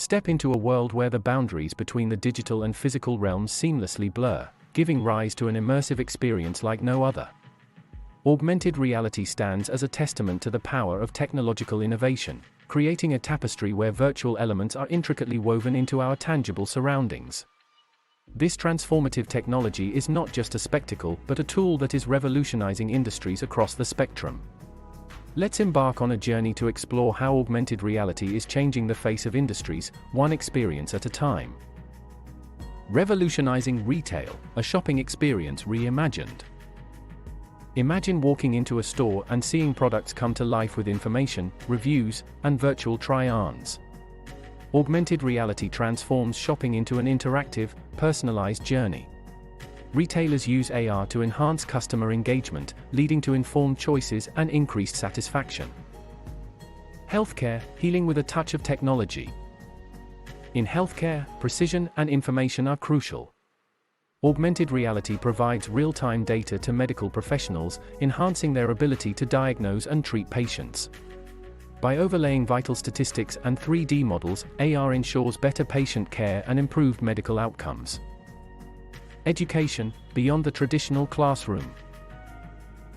Step into a world where the boundaries between the digital and physical realms seamlessly blur, giving rise to an immersive experience like no other. Augmented reality stands as a testament to the power of technological innovation, creating a tapestry where virtual elements are intricately woven into our tangible surroundings. This transformative technology is not just a spectacle but a tool that is revolutionizing industries across the spectrum. Let's embark on a journey to explore how augmented reality is changing the face of industries, one experience at a time. Revolutionizing Retail, a shopping experience reimagined. Imagine walking into a store and seeing products come to life with information, reviews, and virtual try-ons. Augmented reality transforms shopping into an interactive, personalized journey. Retailers use AR to enhance customer engagement, leading to informed choices and increased satisfaction. Healthcare, healing with a touch of technology. In healthcare, precision and information are crucial. Augmented reality provides real-time data to medical professionals, enhancing their ability to diagnose and treat patients. By overlaying vital statistics and 3D models, AR ensures better patient care and improved medical outcomes. Education, beyond the traditional classroom.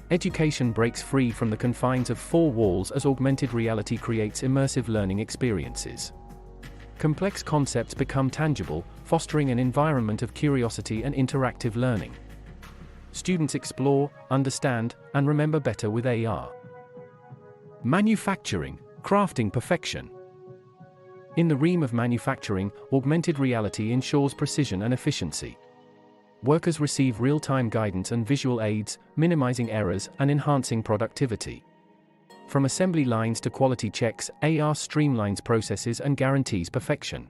Education breaks free from the confines of four walls as augmented reality creates immersive learning experiences. Complex concepts become tangible, fostering an environment of curiosity and interactive learning. Students explore, understand, and remember better with AR. Manufacturing, crafting perfection. In the realm of manufacturing, augmented reality ensures precision and efficiency. Workers receive real-time guidance and visual aids, minimizing errors and enhancing productivity. From assembly lines to quality checks, AR streamlines processes and guarantees perfection.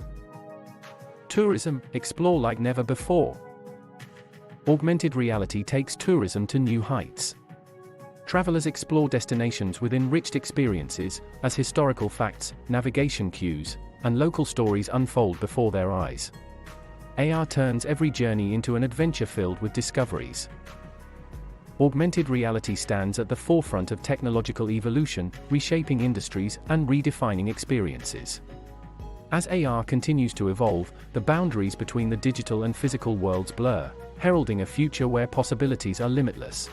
Tourism, explore like never before. Augmented reality takes tourism to new heights. Travelers explore destinations with enriched experiences, as historical facts, navigation cues, and local stories unfold before their eyes. AR turns every journey into an adventure filled with discoveries. Augmented reality stands at the forefront of technological evolution, reshaping industries and redefining experiences. As AR continues to evolve, the boundaries between the digital and physical worlds blur, heralding a future where possibilities are limitless.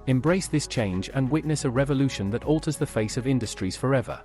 Embrace this change and witness a revolution that alters the face of industries forever.